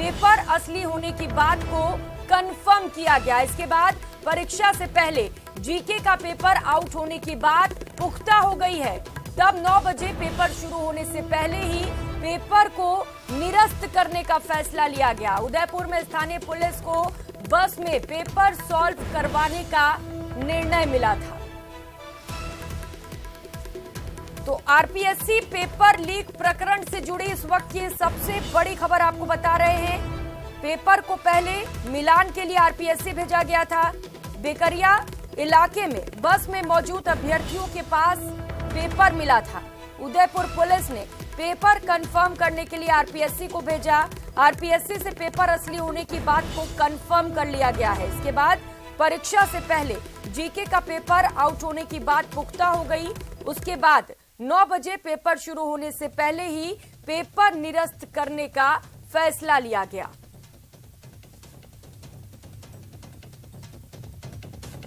Paper असली होने की बात को कंफर्म किया गया। इसके बाद परीक्षा से पहले जीके का पेपर आउट होने की बात पुख्ता हो गई है। तब 9 बजे पेपर शुरू होने से पहले ही पेपर को निरस्त करने का फैसला लिया गया। उदयपुर में स्थानीय पुलिस को बस में पेपर सॉल्व करवाने का निर्णय मिला था। तो आरपीएससी पेपर लीक प्रकरण से जुड़ी इस वक्त की सबसे बड़ी खबर आपको बता रहे हैं। पेपर को पहले मिलान के लिए आरपीएससी भेजा गया था। बेकरिया इलाके में बस में मौजूद अभ्यर्थियों के पास पेपर मिला था। उदयपुर पुलिस ने पेपर कंफर्म करने के लिए आरपीएससी को भेजा। आरपीएससी से पेपर असली होने की बात को कंफर्म कर लिया गया है। इसके बाद परीक्षा से पहले जीके का पेपर आउट होने की बात पुख्ता हो गई। उसके बाद 9 बजे पेपर शुरू होने से पहले ही पेपर निरस्त करने का फैसला लिया गया।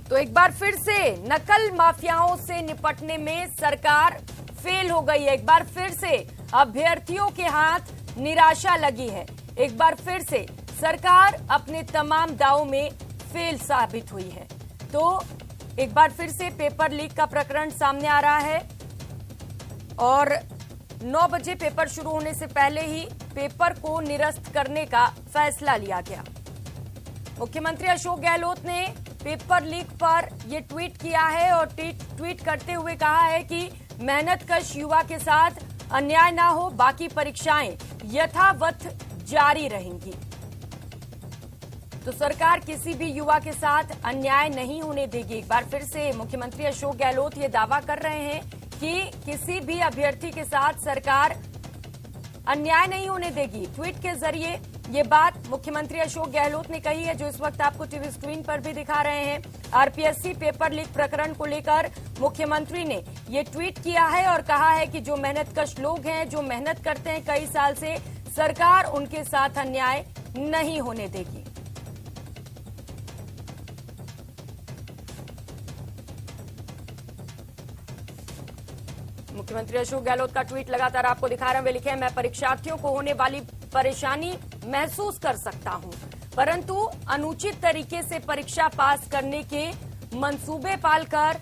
तो एक बार फिर से नकल माफियाओं से निपटने में सरकार फेल हो गई है। एक बार फिर से अभ्यर्थियों के हाथ निराशा लगी है। एक बार फिर से सरकार अपने तमाम दावों में फेल साबित हुई है। तो एक बार फिर से पेपर लीक का प्रकरण सामने आ रहा है और 9 बजे पेपर शुरू होने से पहले ही पेपर को निरस्त करने का फैसला लिया गया। मुख्यमंत्री अशोक गहलोत ने पेपर लीक पर यह ट्वीट किया है और ट्वीट करते हुए कहा है कि मेहनतकश युवा के साथ अन्याय ना हो, बाकी परीक्षाएं यथावत जारी रहेंगी। तो सरकार किसी भी युवा के साथ अन्याय नहीं होने देगी। एक बार फिर से मुख्यमंत्री अशोक गहलोत ये दावा कर रहे हैं कि किसी भी अभ्यर्थी के साथ सरकार अन्याय नहीं होने देगी। ट्वीट के जरिए ये बात मुख्यमंत्री अशोक गहलोत ने कही है, जो इस वक्त आपको टीवी स्क्रीन पर भी दिखा रहे हैं। आरपीएससी पेपर लीक प्रकरण को लेकर मुख्यमंत्री ने ये ट्वीट किया है और कहा है कि जो मेहनतकश लोग हैं, जो मेहनत करते हैं कई साल से, सरकार उनके साथ अन्याय नहीं होने देगी। मुख्यमंत्री अशोक गहलोत का ट्वीट लगातार आपको दिखा रहे हैं। वे लिखे हैं, मैं परीक्षार्थियों को होने वाली परेशानी महसूस कर सकता हूं, परंतु अनुचित तरीके से परीक्षा पास करने के मंसूबे पालकर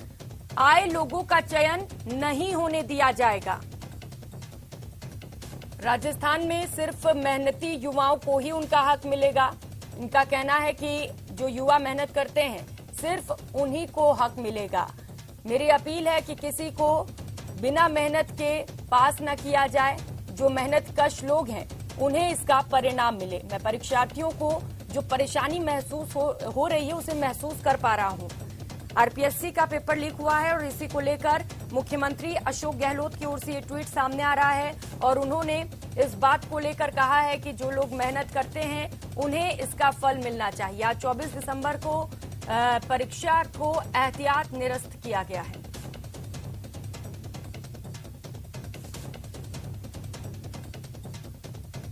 आए लोगों का चयन नहीं होने दिया जाएगा। राजस्थान में सिर्फ मेहनती युवाओं को ही उनका हक मिलेगा। इनका कहना है कि जो युवा मेहनत करते हैं सिर्फ उन्हीं को हक मिलेगा। मेरी अपील है कि किसी को बिना मेहनत के पास न किया जाए। जो मेहनतकश लोग हैं उन्हें इसका परिणाम मिले। मैं परीक्षार्थियों को जो परेशानी महसूस हो रही है उसे महसूस कर पा रहा हूं। आरपीएससी का पेपर लीक हुआ है और इसी को लेकर मुख्यमंत्री अशोक गहलोत की ओर से ये ट्वीट सामने आ रहा है और उन्होंने इस बात को लेकर कहा है कि जो लोग मेहनत करते हैं उन्हें इसका फल मिलना चाहिए। आज 24 दिसंबर को परीक्षा को एहतियात निरस्त किया गया है।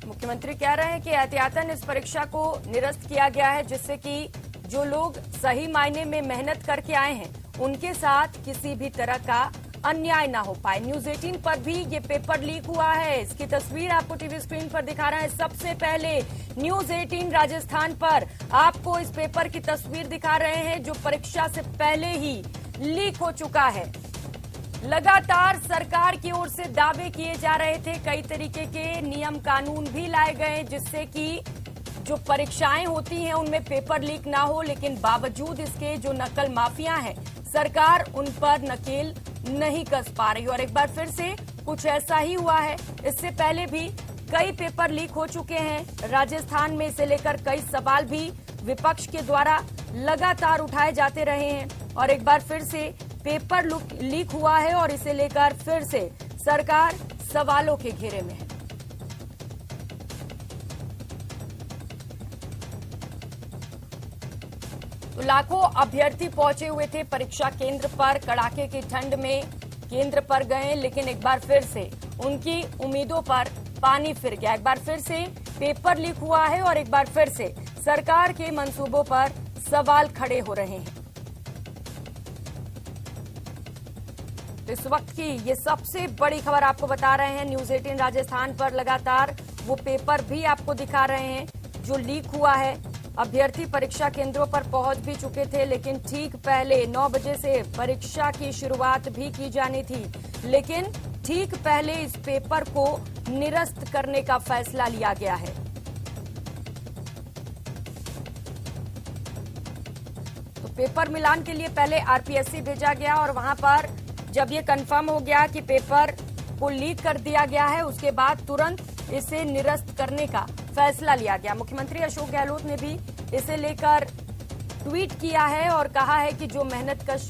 मुख्यमंत्री कह रहे हैं कि एहतियातन इस परीक्षा को निरस्त किया गया है, जिससे कि जो लोग सही मायने में मेहनत करके आए हैं उनके साथ किसी भी तरह का अन्याय ना हो पाए। न्यूज 18 पर भी ये पेपर लीक हुआ है। इसकी तस्वीर आपको टीवी स्क्रीन पर दिखा रहा है। सबसे पहले न्यूज 18 राजस्थान पर आपको इस पेपर की तस्वीर दिखा रहे हैं जो परीक्षा से पहले ही लीक हो चुका है। लगातार सरकार की ओर से दावे किए जा रहे थे, कई तरीके के नियम कानून भी लाए गए जिससे कि जो परीक्षाएं होती हैं उनमें पेपर लीक ना हो, लेकिन बावजूद इसके जो नकल माफिया हैं सरकार उन पर नकेल नहीं कस पा रही। और एक बार फिर से कुछ ऐसा ही हुआ है। इससे पहले भी कई पेपर लीक हो चुके हैं राजस्थान में। इसे लेकर कई सवाल भी विपक्ष के द्वारा लगातार उठाए जाते रहे हैं और एक बार फिर से पेपर लीक हुआ है और इसे लेकर फिर से सरकार सवालों के घेरे में है। तो लाखों अभ्यर्थी पहुंचे हुए थे परीक्षा केंद्र पर। कड़ाके की ठंड में केंद्र पर गए, लेकिन एक बार फिर से उनकी उम्मीदों पर पानी फिर गया। एक बार फिर से पेपर लीक हुआ है और एक बार फिर से सरकार के मंसूबों पर सवाल खड़े हो रहे हैं। इस वक्त की ये सबसे बड़ी खबर आपको बता रहे हैं। न्यूज 18 राजस्थान पर लगातार वो पेपर भी आपको दिखा रहे हैं जो लीक हुआ है। अभ्यर्थी परीक्षा केंद्रों पर पहुंच भी चुके थे, लेकिन ठीक पहले 9 बजे से परीक्षा की शुरुआत भी की जानी थी, लेकिन ठीक पहले इस पेपर को निरस्त करने का फैसला लिया गया है। तो पेपर मिलान के लिए पहले आरपीएससी भेजा गया और वहां पर जब ये कंफर्म हो गया कि पेपर को लीक कर दिया गया है, उसके बाद तुरंत इसे निरस्त करने का फैसला लिया गया। मुख्यमंत्री अशोक गहलोत ने भी इसे लेकर ट्वीट किया है और कहा है कि जो मेहनतकश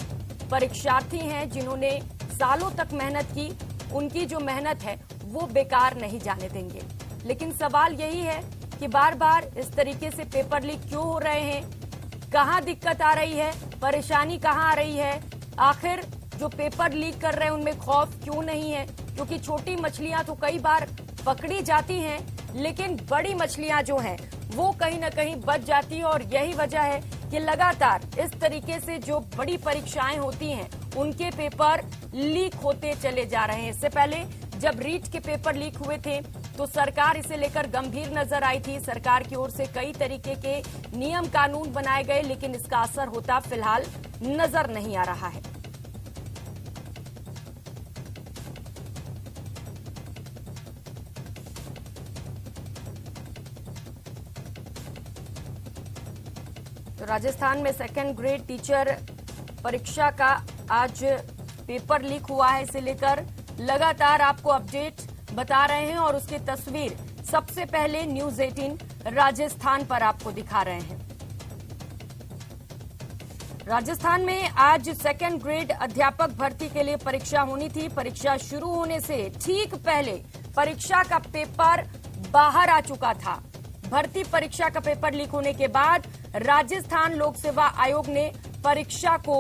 परीक्षार्थी हैं, जिन्होंने सालों तक मेहनत की, उनकी जो मेहनत है वो बेकार नहीं जाने देंगे। लेकिन सवाल यही है कि बार बार इस तरीके से पेपर लीक क्यों हो रहे हैं, कहां दिक्कत आ रही है, परेशानी कहां आ रही है, आखिर जो पेपर लीक कर रहे हैं उनमें खौफ क्यों नहीं है? क्योंकि छोटी मछलियां तो कई बार पकड़ी जाती हैं, लेकिन बड़ी मछलियां जो हैं वो कहीं ना कहीं बच जाती है। और यही वजह है कि लगातार इस तरीके से जो बड़ी परीक्षाएं होती हैं उनके पेपर लीक होते चले जा रहे हैं। इससे पहले जब रीट के पेपर लीक हुए थे तो सरकार इसे लेकर गंभीर नजर आई थी। सरकार की ओर से कई तरीके के नियम कानून बनाए गए, लेकिन इसका असर होता फिलहाल नजर नहीं आ रहा है। तो राजस्थान में सेकेंड ग्रेड टीचर परीक्षा का आज पेपर लीक हुआ है। इसे लेकर लगातार आपको अपडेट बता रहे हैं और उसकी तस्वीर सबसे पहले न्यूज 18 राजस्थान पर आपको दिखा रहे हैं। राजस्थान में आज सेकेंड ग्रेड अध्यापक भर्ती के लिए परीक्षा होनी थी। परीक्षा शुरू होने से ठीक पहले परीक्षा का पेपर बाहर आ चुका था। भर्ती परीक्षा का पेपर लीक होने के बाद राजस्थान लोक सेवा आयोग ने परीक्षा को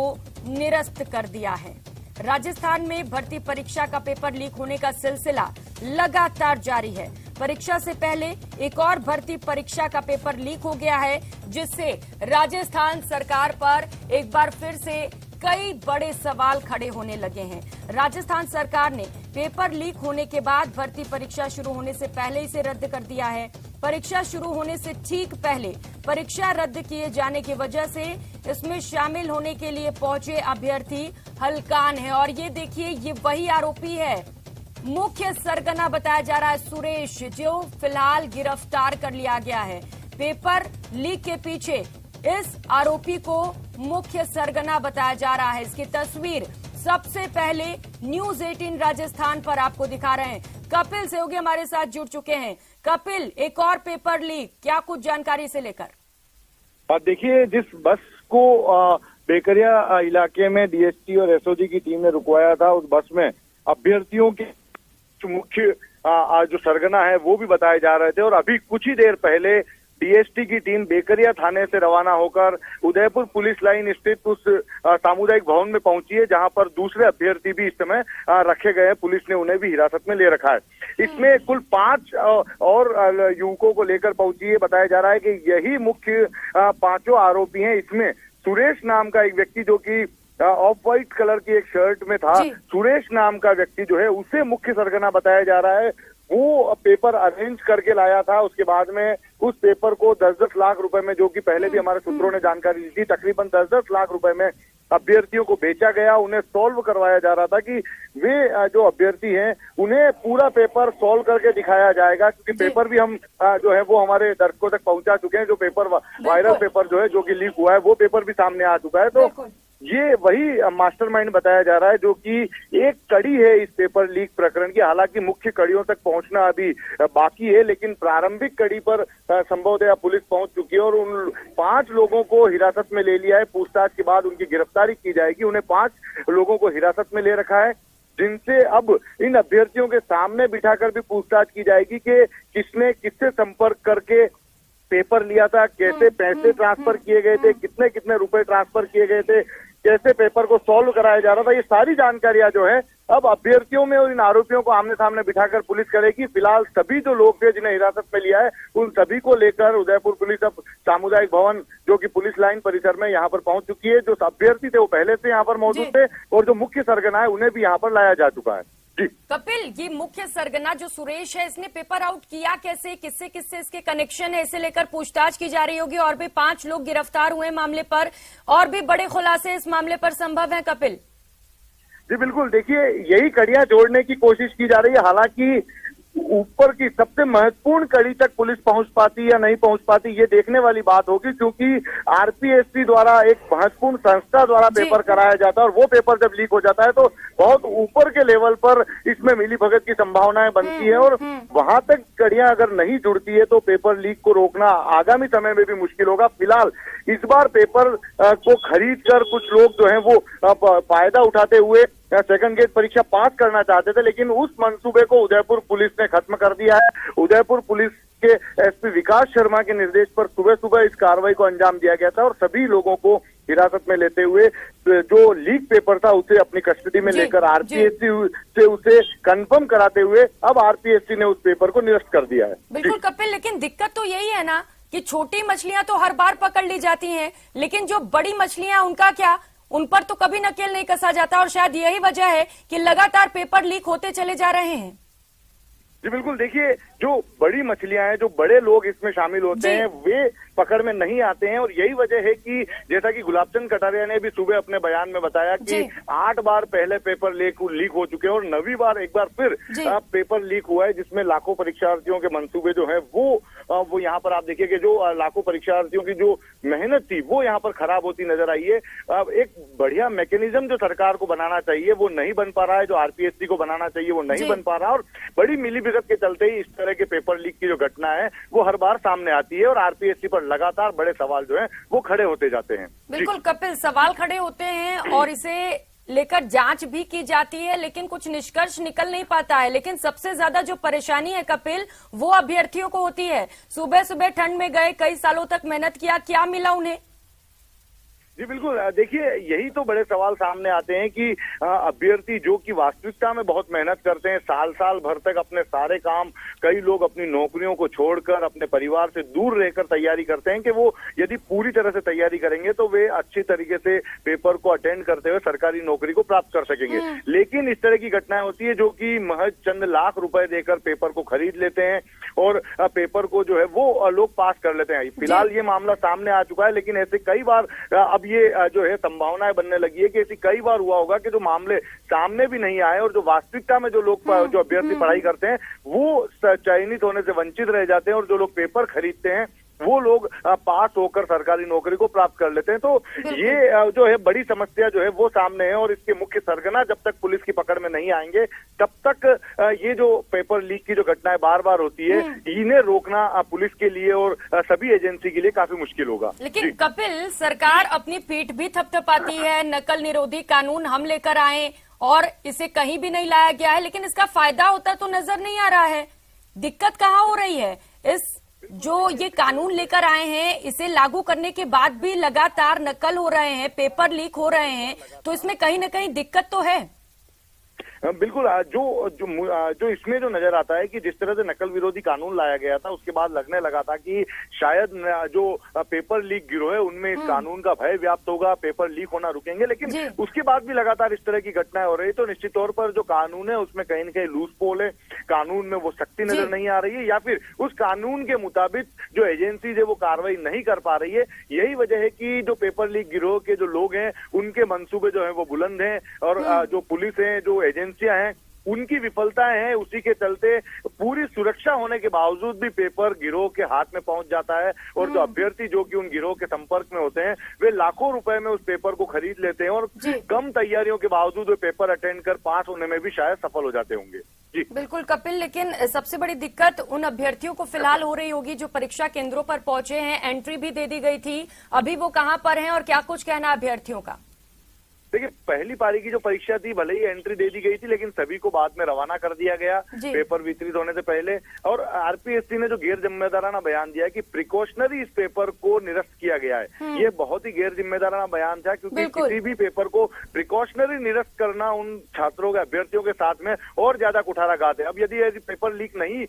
निरस्त कर दिया है। राजस्थान में भर्ती परीक्षा का पेपर लीक होने का सिलसिला लगातार जारी है। परीक्षा से पहले एक और भर्ती परीक्षा का पेपर लीक हो गया है, जिससे राजस्थान सरकार पर एक बार फिर से कई बड़े सवाल खड़े होने लगे हैं। राजस्थान सरकार ने पेपर लीक होने के बाद भर्ती परीक्षा शुरू होने से पहले इसे रद्द कर दिया है। परीक्षा शुरू होने से ठीक पहले परीक्षा रद्द किए जाने की वजह से इसमें शामिल होने के लिए पहुंचे अभ्यर्थी हलकान है। और ये देखिए, ये वही आरोपी है, मुख्य सरगना बताया जा रहा है सुरेश, जो फिलहाल गिरफ्तार कर लिया गया है। पेपर लीक के पीछे इस आरोपी को मुख्य सरगना बताया जा रहा है। इसकी तस्वीर सबसे पहले न्यूज 18 राजस्थान पर आपको दिखा रहे हैं। कपिल सेवगी हमारे साथ जुड़ चुके हैं। कपिल, एक और पेपर लीक, क्या कुछ जानकारी से लेकर? देखिए, जिस बस को बेकरिया इलाके में डीएसटी और एसओजी की टीम ने रुकवाया था, उस बस में अभ्यर्थियों के मुख्य जो सरगना है वो भी बताए जा रहे थे। और अभी कुछ ही देर पहले डीएसटी की टीम बेकरिया थाने से रवाना होकर उदयपुर पुलिस लाइन स्थित उस सामुदायिक भवन में पहुंची है, जहां पर दूसरे अभ्यर्थी भी इस समय रखे गए हैं। पुलिस ने उन्हें भी हिरासत में ले रखा है। इसमें कुल 5 और युवकों को लेकर पहुंची है। बताया जा रहा है कि यही मुख्य 5 आरोपी हैं। इसमें सुरेश नाम का एक व्यक्ति, जो कि ऑफ व्हाइट कलर की एक शर्ट में था, सुरेश नाम का व्यक्ति जो है उसे मुख्य सरगना बताया जा रहा है। वो पेपर अरेंज करके लाया था। उसके बाद में उस पेपर को 10-10 लाख रुपए में, जो कि पहले भी हमारे सूत्रों ने जानकारी दी थी, तकरीबन 10-10 लाख रुपए में अभ्यर्थियों को बेचा गया। उन्हें सॉल्व करवाया जा रहा था कि वे जो अभ्यर्थी हैं उन्हें पूरा पेपर सॉल्व करके दिखाया जाएगा, क्योंकि पेपर भी हम जो है वो हमारे दर्शकों तक पहुंचा चुके हैं। जो पेपर वायरल पेपर जो है, जो कि लीक हुआ है, वो पेपर भी सामने आ चुका है। तो ये वही मास्टरमाइंड बताया जा रहा है, जो कि एक कड़ी है इस पेपर लीक प्रकरण की। हालांकि मुख्य कड़ियों तक पहुंचना अभी बाकी है, लेकिन प्रारंभिक कड़ी पर संभवतः पुलिस पहुंच चुकी है और उन 5 लोगों को हिरासत में ले लिया है। पूछताछ के बाद उनकी गिरफ्तारी की जाएगी। उन्हें 5 लोगों को हिरासत में ले रखा है, जिनसे अब इन अभ्यर्थियों के सामने बिठाकर भी पूछताछ की जाएगी कि किसने किससे संपर्क करके पेपर लिया था, कैसे पैसे ट्रांसफर किए गए थे, कितने कितने रुपए ट्रांसफर किए गए थे, कैसे पेपर को सॉल्व कराया जा रहा था। ये सारी जानकारियां जो है अब अभ्यर्थियों में और इन आरोपियों को आमने सामने बिठाकर पुलिस करेगी। फिलहाल सभी जो लोग थे जिन्हें हिरासत में लिया है, उन सभी को लेकर उदयपुर पुलिस अब सामुदायिक भवन जो कि पुलिस लाइन परिसर में यहाँ पर पहुंच चुकी है। जो अभ्यर्थी थे वो पहले से यहाँ पर मौजूद थे और जो मुख्य सरगना है उन्हें भी यहाँ पर लाया जा चुका है। जी कपिल, ये मुख्य सरगना जो सुरेश है, इसने पेपर आउट किया कैसे, किससे किससे इसके कनेक्शन है, इसे लेकर पूछताछ की जा रही होगी। और भी 5 लोग गिरफ्तार हुए मामले पर, और भी बड़े खुलासे इस मामले पर संभव है कपिल? जी बिल्कुल, देखिए यही कड़ियां जोड़ने की कोशिश की जा रही है। हालांकि ऊपर की सबसे महत्वपूर्ण कड़ी तक पुलिस पहुंच पाती या नहीं पहुंच पाती ये देखने वाली बात होगी, क्योंकि आरपीएससी द्वारा एक महत्वपूर्ण संस्था द्वारा पेपर कराया जाता है और वो पेपर जब लीक हो जाता है तो बहुत ऊपर के लेवल पर इसमें मिलीभगत की संभावनाएं बनती है और वहां तक कड़ियां अगर नहीं जुड़ती है तो पेपर लीक को रोकना आगामी समय में भी मुश्किल होगा। फिलहाल इस बार पेपर को खरीद कर कुछ लोग जो है वो फायदा उठाते हुए सेकंड गेट परीक्षा पास करना चाहते थे, लेकिन उस मंसूबे को उदयपुर पुलिस ने खत्म कर दिया है। उदयपुर पुलिस के एसपी विकास शर्मा के निर्देश पर सुबह सुबह इस कार्रवाई को अंजाम दिया गया था और सभी लोगों को हिरासत में लेते हुए जो लीक पेपर था उसे अपनी कस्टडी में लेकर आरपीएससी से उसे कंफर्म कराते हुए अब आरपीएससी ने उस पेपर को निरस्त कर दिया है। बिल्कुल कपिल, लेकिन दिक्कत तो यही है ना कि छोटी मछलियां तो हर बार पकड़ ली जाती हैं, लेकिन जो बड़ी मछलियां उनका क्या, उन पर तो कभी नकेल नहीं कसा जाता। और शायद यही वजह है कि लगातार पेपर लीक होते चले जा रहे हैं। जी बिल्कुल, देखिए जो बड़ी मछलियां हैं, जो बड़े लोग इसमें शामिल होते हैं वे पकड़ में नहीं आते हैं और यही वजह है कि जैसा कि गुलाबचंद कटारिया ने भी सुबह अपने बयान में बताया कि 8 बार पहले पेपर लीक हो चुके हैं और 9वीं बार एक बार फिर पेपर लीक हुआ है, जिसमें लाखों परीक्षार्थियों के मंसूबे जो है वो यहाँ पर आप देखिए कि जो लाखों परीक्षार्थियों की जो मेहनत थी वो यहाँ पर खराब होती नजर आई है। अब एक बढ़िया मैकेनिज्म जो सरकार को बनाना चाहिए वो नहीं बन पा रहा है, जो आरपीएससी को बनाना चाहिए वो नहीं बन पा रहा और बड़ी मिलीभगत के चलते ही इस तरह के पेपर लीक की जो घटना है वो हर बार सामने आती है और आरपीएससी पर लगातार बड़े सवाल जो है वो खड़े होते जाते हैं। बिल्कुल कपिल, सवाल खड़े होते हैं और इसे लेकर जांच भी की जाती है, लेकिन कुछ निष्कर्ष निकल नहीं पाता है। लेकिन सबसे ज्यादा जो परेशानी है कपिल, वो अभ्यर्थियों को होती है। सुबह सुबह ठंड में गए, कई सालों तक मेहनत किया, क्या मिला उन्हें? जी बिल्कुल, देखिए यही तो बड़े सवाल सामने आते हैं कि अभ्यर्थी जो कि वास्तविकता में बहुत मेहनत करते हैं, साल भर तक अपने सारे काम, कई लोग अपनी नौकरियों को छोड़कर अपने परिवार से दूर रहकर तैयारी करते हैं कि वो यदि पूरी तरह से तैयारी करेंगे तो वे अच्छी तरीके से पेपर को अटेंड करते हुए सरकारी नौकरी को प्राप्त कर सकेंगे। लेकिन इस तरह की घटनाएं होती है जो कि महज चंद लाख रुपए देकर पेपर को खरीद लेते हैं और पेपर को जो है वो लोग पास कर लेते हैं। फिलहाल ये मामला सामने आ चुका है, लेकिन ऐसे कई बार अब ये जो है संभावनाएं बनने लगी है कि ऐसी कई बार हुआ होगा कि जो मामले सामने भी नहीं आए और जो वास्तविकता में जो लोग जो अभ्यर्थी पढ़ाई करते हैं वो चयनित होने से वंचित रह जाते हैं और जो लोग पेपर खरीदते हैं वो लोग पास होकर सरकारी नौकरी को प्राप्त कर लेते हैं। तो ये जो है बड़ी समस्या जो है वो सामने है और इसके मुख्य सरगना जब तक पुलिस की पकड़ में नहीं आएंगे तब तक ये जो पेपर लीक की जो घटनाएं बार बार होती है इन्हें रोकना पुलिस के लिए और सभी एजेंसी के लिए काफी मुश्किल होगा। लेकिन कपिल, सरकार अपनी पीठ भी थपथपाती है, नकल निरोधी कानून हम लेकर आए और इसे कहीं भी नहीं लाया गया है, लेकिन इसका फायदा होता तो नजर नहीं आ रहा है। दिक्कत कहाँ हो रही है? इस जो ये कानून लेकर आए हैं इसे लागू करने के बाद भी लगातार नकल हो रहे हैं, पेपर लीक हो रहे हैं, तो इसमें कहीं ना कहीं दिक्कत तो है। बिल्कुल, जो इसमें जो नजर आता है कि जिस तरह से नकल विरोधी कानून लाया गया था उसके बाद लगने लगा था कि शायद जो पेपर लीक गिरोह है उनमें इस कानून का भय व्याप्त होगा, पेपर लीक होना रुकेंगे, लेकिन उसके बाद भी लगातार इस तरह की घटनाएं हो रही है। तो निश्चित तौर पर जो कानून है उसमें कहीं न कहीं लूज पोल है, कानून में वो सख्ती नजर नहीं आ रही है या फिर उस कानून के मुताबिक जो एजेंसी है वो कार्रवाई नहीं कर पा रही है। यही वजह है कि जो पेपर लीक गिरोह के जो लोग हैं उनके मंसूबे जो है वो बुलंद हैं और जो पुलिस है, जो एजेंसियां हैं, उनकी विफलताएं हैं। उसी के चलते पूरी सुरक्षा होने के बावजूद भी पेपर गिरोह के हाथ में पहुंच जाता है और जो अभ्यर्थी जो कि उन गिरोह के संपर्क में होते हैं वे लाखों रुपए में उस पेपर को खरीद लेते हैं और कम तैयारियों के बावजूद वे पेपर अटेंड कर पास होने में भी शायद सफल हो जाते होंगे। जी बिल्कुल कपिल, लेकिन सबसे बड़ी दिक्कत उन अभ्यर्थियों को फिलहाल हो रही होगी जो परीक्षा केंद्रों पर पहुंचे हैं, एंट्री भी दे दी गई थी, अभी वो कहां पर हैं और क्या कुछ कहना अभ्यर्थियों का? देखिए, पहली पारी की जो परीक्षा थी, भले ही एंट्री दे दी गई थी, लेकिन सभी को बाद में रवाना कर दिया गया पेपर वितरित होने से पहले। और आरपीएससी ने जो गैर जिम्मेदाराना बयान दिया कि प्रिकॉशनरी इस पेपर को निरस्त किया गया है, ये बहुत ही गैर जिम्मेदाराना बयान था, क्योंकि किसी भी पेपर को प्रिकॉशनरी निरस्त करना उन छात्रों के, अभ्यर्थियों के साथ में और ज्यादा कुठाराघात है। अब यदि पेपर लीक नहीं,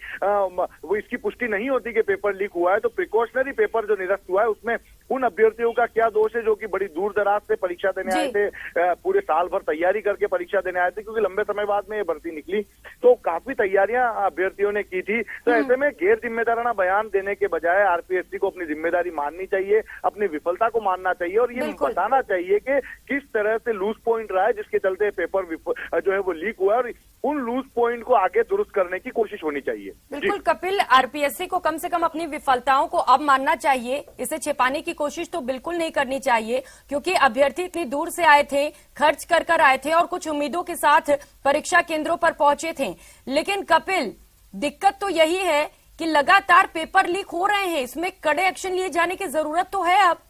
वो इसकी पुष्टि नहीं होती कि पेपर लीक हुआ है, तो प्रिकॉशनरी पेपर जो निरस्त हुआ है उसमें उन अभ्यर्थियों का क्या दोष है जो कि बड़ी दूर दराज से परीक्षा देने आए थे, पूरे साल भर तैयारी करके परीक्षा देने आए थे, क्योंकि लंबे समय बाद में ये भर्ती निकली, तो काफी तैयारियां अभ्यर्थियों ने की थी। तो ऐसे में गैर जिम्मेदाराना बयान देने के बजाय आरपीएससी को अपनी जिम्मेदारी माननी चाहिए, अपनी विफलता को मानना चाहिए और ये बताना चाहिए कि किस तरह से लूज पॉइंट रहा है जिसके चलते पेपर जो है वो लीक हुआ है, और उन लूज पॉइंट को आगे दुरुस्त करने की कोशिश होनी चाहिए। बिल्कुल कपिल, आरपीएससी को कम से कम अपनी विफलताओं को अब मानना चाहिए, इसे छिपाने की कोशिश तो बिल्कुल नहीं करनी चाहिए, क्योंकि अभ्यर्थी इतनी दूर से आए थे, खर्च कर आए थे और कुछ उम्मीदों के साथ परीक्षा केंद्रों पर पहुंचे थे। लेकिन कपिल, दिक्कत तो यही है कि लगातार पेपर लीक हो रहे हैं, इसमें कड़े एक्शन लिए जाने की जरूरत तो है। अब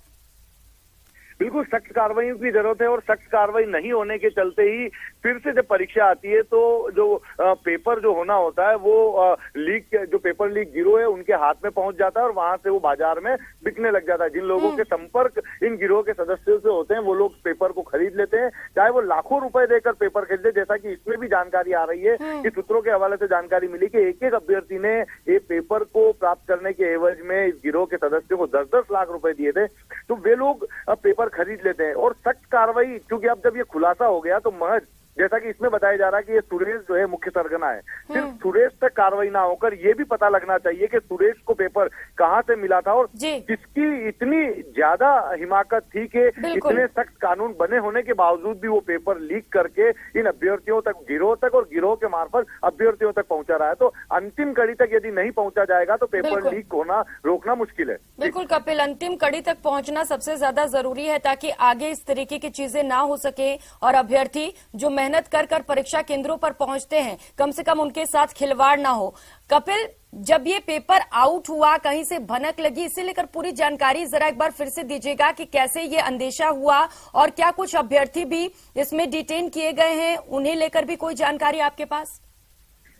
बिल्कुल सख्त कार्रवाइयों की जरूरत है, और सख्त कार्रवाई नहीं होने के चलते ही फिर से जब परीक्षा आती है तो जो पेपर जो होना होता है वो लीक, जो पेपर लीक गिरोह है उनके हाथ में पहुंच जाता है और वहां से वो बाजार में बिकने लग जाता है। जिन लोगों के संपर्क इन गिरोह के सदस्यों से होते हैं वो लोग पेपर को खरीद लेते हैं, चाहे वो लाखों रुपए देकर पेपर खरीदे। जैसा कि इसमें भी जानकारी आ रही है कि सूत्रों के हवाले से जानकारी मिली कि एक एक अभ्यर्थी ने ये पेपर को प्राप्त करने के एवज में इस गिरोह के सदस्यों को 10-10 लाख रुपए दिए थे। तो वे लोग पेपर खरीद लेते हैं, और सख्त कार्रवाई, क्योंकि अब जब ये खुलासा हो गया तो महज जैसा कि इसमें बताया जा रहा है कि ये सुरेश जो है मुख्य सरगना है, सिर्फ सुरेश तक कार्रवाई ना होकर ये भी पता लगना चाहिए कि सुरेश को पेपर कहां से मिला था और किसकी इतनी ज्यादा हिमाकत थी कि इतने सख्त कानून बने होने के बावजूद भी वो पेपर लीक करके इन अभ्यर्थियों तक, गिरोह तक और गिरोह के मार्फत अभ्यर्थियों तक पहुंचा रहा है। तो अंतिम कड़ी तक यदि नहीं पहुंचा जाएगा तो पेपर लीक होना रोकना मुश्किल है। बिल्कुल कपिल, अंतिम कड़ी तक पहुंचना सबसे ज्यादा जरूरी है ताकि आगे इस तरीके की चीजें ना हो सके और अभ्यर्थी जो मेहनत कर परीक्षा केंद्रों पर पहुंचते हैं कम से कम उनके साथ खिलवाड़ ना हो। कपिल, जब ये पेपर आउट हुआ, कहीं से भनक लगी, इसे लेकर पूरी जानकारी जरा एक बार फिर से दीजिएगा कि कैसे ये अंदेशा हुआ और क्या कुछ अभ्यर्थी भी इसमें डिटेन किए गए हैं, उन्हें लेकर भी कोई जानकारी आपके पास?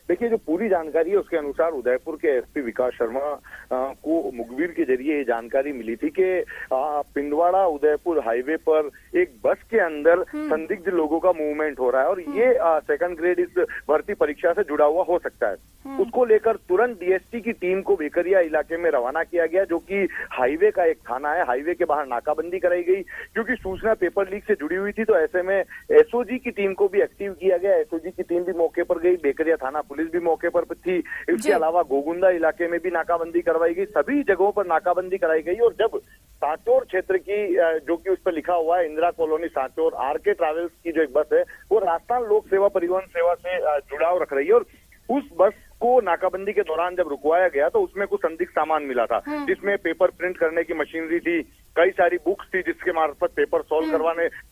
देखिए, जो पूरी जानकारी है उसके अनुसार उदयपुर के एसपी विकास शर्मा को मुखबिर के जरिए ये जानकारी मिली थी कि पिंडवाड़ा उदयपुर हाईवे पर एक बस के अंदर संदिग्ध लोगों का मूवमेंट हो रहा है और ये सेकंड ग्रेड इस भर्ती परीक्षा से जुड़ा हुआ हो सकता है। उसको लेकर तुरंत डीएसटी की टीम को बेकरिया इलाके में रवाना किया गया, जो कि हाईवे का एक थाना है। हाईवे के बाहर नाकाबंदी कराई गई क्योंकि सूचना पेपर लीक से जुड़ी हुई थी, तो ऐसे में एसओजी की टीम को भी एक्टिव किया गया। एसओजी की टीम भी मौके पर गई, बेकरिया थाना पुलिस भी मौके पर थी। इसके अलावा गोगुंदा इलाके में भी नाकाबंदी करवाई गई, सभी जगहों पर नाकाबंदी कराई गई। और जब सांचौर क्षेत्र की, जो कि उस पर लिखा हुआ है Indira colony Sanchore, RK travels की जो एक बस है वो राजस्थान लोक सेवा परिवहन सेवा से जुड़ाव रख रही है, और उस बस को नाकाबंदी के दौरान जब रुकवाया गया तो उसमें कुछ संदिग्ध सामान मिला था, जिसमें पेपर प्रिंट करने की मशीनरी थी, कई सारी बुक्स थी जिसके मार्फत पेपर सॉल्व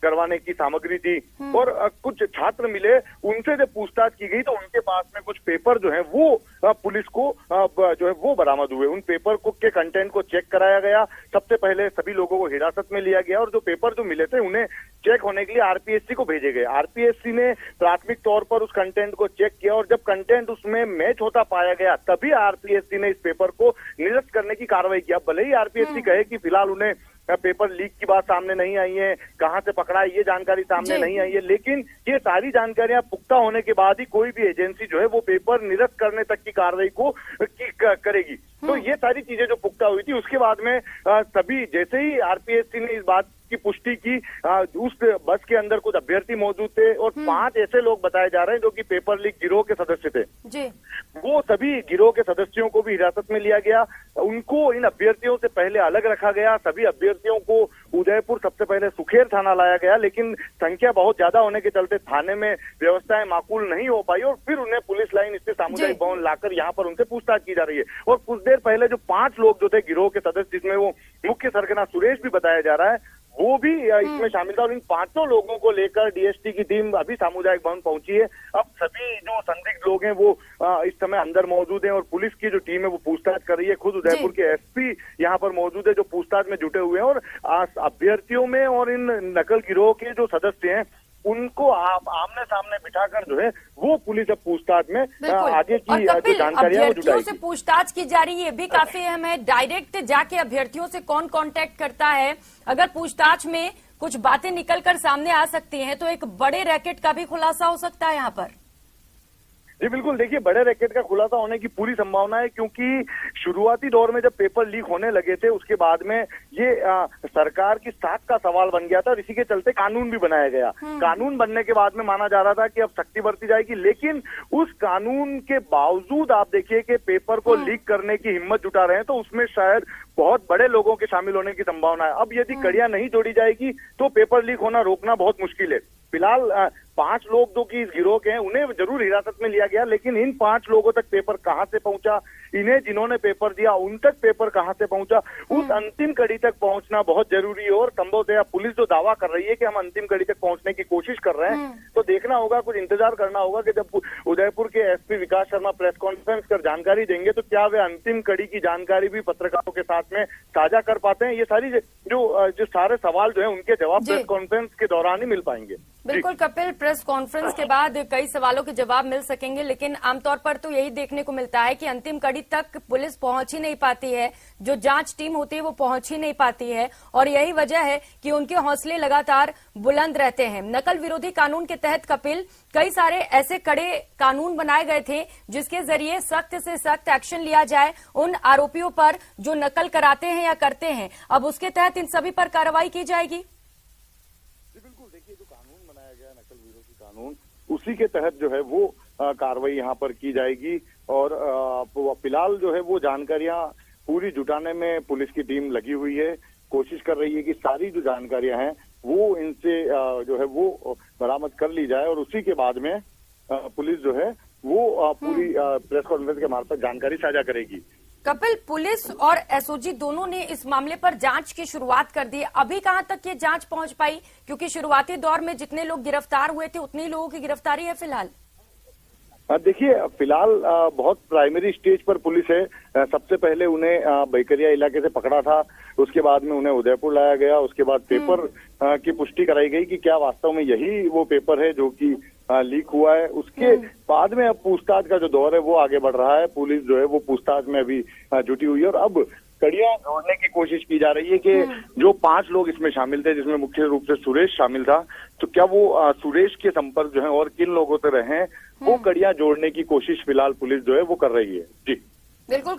करवाने की सामग्री थी, और कुछ छात्र मिले। उनसे जब पूछताछ की गई तो उनके पास में कुछ पेपर जो है वो पुलिस को जो है वो बरामद हुए। उन पेपर को के कंटेंट को चेक कराया गया। सबसे पहले सभी लोगों को हिरासत में लिया गया और जो पेपर जो मिले थे उन्हें चेक होने के लिए आरपीएससी को भेजे गए। आरपीएससी ने प्राथमिक तौर पर उस कंटेंट को चेक किया और जब कंटेंट उसमें मैच होता पाया गया तभी आरपीएससी ने इस पेपर को निरस्त करने की कार्रवाई की। भले ही आरपीएससी कहे कि फिलहाल उन्हें पेपर लीक की बात सामने नहीं आई है, कहां से पकड़ा है ये जानकारी सामने नहीं आई है, लेकिन ये सारी जानकारियां पुख्ता होने के बाद ही कोई भी एजेंसी जो है वो पेपर निरस्त करने तक की कार्रवाई को करेगी। तो ये सारी चीजें जो पुख्ता हुई थी उसके बाद में सभी, जैसे ही आरपीएससी ने इस बात की पुष्टि की, उस बस के अंदर कुछ अभ्यर्थी मौजूद थे और 5 ऐसे लोग बताए जा रहे हैं जो कि पेपर लीक गिरोह के सदस्य थे जी। वो सभी गिरोह के सदस्यों को भी हिरासत में लिया गया। उनको, इन अभ्यर्थियों से पहले अलग रखा गया। सभी अभ्यर्थियों को उदयपुर सबसे पहले सुखेर थाना लाया गया, लेकिन संख्या बहुत ज्यादा होने के चलते थाने में व्यवस्थाएं माकूल नहीं हो पाई और फिर उन्हें पुलिस लाइन स्थित सामुदायिक भवन लाकर यहाँ पर उनसे पूछताछ की जा रही है। और कुछ देर पहले जो 5 लोग जो थे गिरोह के सदस्य, जिसमें वो मुख्य सरगना सुरेश भी बताया जा रहा है, वो भी इसमें शामिल था। और इन 5 लोगों को लेकर डीएसटी की टीम अभी सामुदायिक भवन पहुंची है। अब सभी जो संदिग्ध लोग हैं वो इस समय अंदर मौजूद हैं और पुलिस की जो टीम है वो पूछताछ कर रही है। खुद उदयपुर के एसपी यहाँ पर मौजूद है जो पूछताछ में जुटे हुए हैं। और अभ्यर्थियों में और इन नकल गिरोह के जो सदस्य हैं उनको आमने सामने बिठाकर जो है वो पुलिस अब पूछताछ में आगे की जो जानकारियां वो जुटाएगी। से पूछताछ की जा रही है, ये भी काफी अहम है। डायरेक्ट जाके अभ्यर्थियों से कौन कांटेक्ट करता है, अगर पूछताछ में कुछ बातें निकलकर सामने आ सकती हैं तो एक बड़े रैकेट का भी खुलासा हो सकता है यहाँ पर। जी बिल्कुल, देखिए बड़े रैकेट का खुलासा होने की पूरी संभावना है, क्योंकि शुरुआती दौर में जब पेपर लीक होने लगे थे उसके बाद में ये सरकार की साख का सवाल बन गया था और इसी के चलते कानून भी बनाया गया। कानून बनने के बाद में माना जा रहा था कि अब सख्ती बरती जाएगी, लेकिन उस कानून के बावजूद आप देखिए कि पेपर को लीक करने की हिम्मत जुटा रहे हैं, तो उसमें शायद बहुत बड़े लोगों के शामिल होने की संभावना है। अब यदि कड़ियां नहीं जोड़ी जाएगी तो पेपर लीक होना रोकना बहुत मुश्किल है। फिलहाल 5 लोग जो कि इस गिरोह के हैं उन्हें जरूर हिरासत में लिया गया, लेकिन इन 5 लोगों तक पेपर कहां से पहुंचा, इन्हें जिन्होंने पेपर दिया उन तक पेपर कहां से पहुंचा, उस अंतिम कड़ी तक पहुंचना बहुत जरूरी है। और संभवतः पुलिस जो दावा कर रही है कि हम अंतिम कड़ी तक पहुंचने की कोशिश कर रहे हैं, तो देखना होगा, कुछ इंतजार करना होगा कि जब उदयपुर के एसपी विकास शर्मा प्रेस कॉन्फ्रेंस कर जानकारी देंगे तो क्या वे अंतिम कड़ी की जानकारी भी पत्रकारों के साथ में साझा कर पाते हैं। ये सारी जो सारे सवाल जो है उनके जवाब प्रेस कॉन्फ्रेंस के दौरान ही मिल पाएंगे। बिल्कुल कपिल, प्रेस कॉन्फ्रेंस के बाद कई सवालों के जवाब मिल सकेंगे, लेकिन आमतौर पर तो यही देखने को मिलता है कि अंतिम कड़ी तक पुलिस पहुंच ही नहीं पाती है, जो जांच टीम होती है वो पहुंच ही नहीं पाती है, और यही वजह है कि उनके हौसले लगातार बुलंद रहते हैं। नकल विरोधी कानून के तहत कपिल कई सारे ऐसे कड़े कानून बनाए गए थे जिसके जरिए सख्त से सख्त एक्शन लिया जाए उन आरोपियों पर जो नकल कराते हैं या करते हैं। अब उसके तहत इन सभी पर कार्रवाई की जाएगी। नकल विरोधी कानून उसी के तहत जो है वो कार्रवाई यहाँ पर की जाएगी। और फिलहाल जो है वो जानकारियां पूरी जुटाने में पुलिस की टीम लगी हुई है, कोशिश कर रही है कि सारी जो जानकारियां हैं वो इनसे जो है वो बरामद कर ली जाए और उसी के बाद में पुलिस जो है वो पूरी प्रेस कॉन्फ्रेंस के मार्फत जानकारी साझा करेगी। कपिल, पुलिस और एसओजी दोनों ने इस मामले पर जांच की शुरुआत कर दी। अभी कहां तक ये जांच पहुंच पाई, क्योंकि शुरुआती दौर में जितने लोग गिरफ्तार हुए थे उतने लोगों की गिरफ्तारी है फिलहाल? देखिए फिलहाल बहुत प्राइमरी स्टेज पर पुलिस है। सबसे पहले उन्हें बैकरिया इलाके से पकड़ा था, उसके बाद में उन्हें उदयपुर लाया गया, उसके बाद पेपर की पुष्टि कराई गई कि क्या वास्तव में यही वो पेपर है जो कि लीक हुआ है। उसके बाद में अब पूछताछ का जो दौर है वो आगे बढ़ रहा है। पुलिस जो है वो पूछताछ में अभी जुटी हुई है और अब कड़ियां जोड़ने की कोशिश की जा रही है कि जो 5 लोग इसमें शामिल थे, जिसमें मुख्य रूप से सुरेश शामिल था, तो क्या वो सुरेश के संपर्क जो है और किन लोगों से रहे हैं, वो कड़ियां जोड़ने की कोशिश फिलहाल पुलिस जो है वो कर रही है। जी बिल्कुल।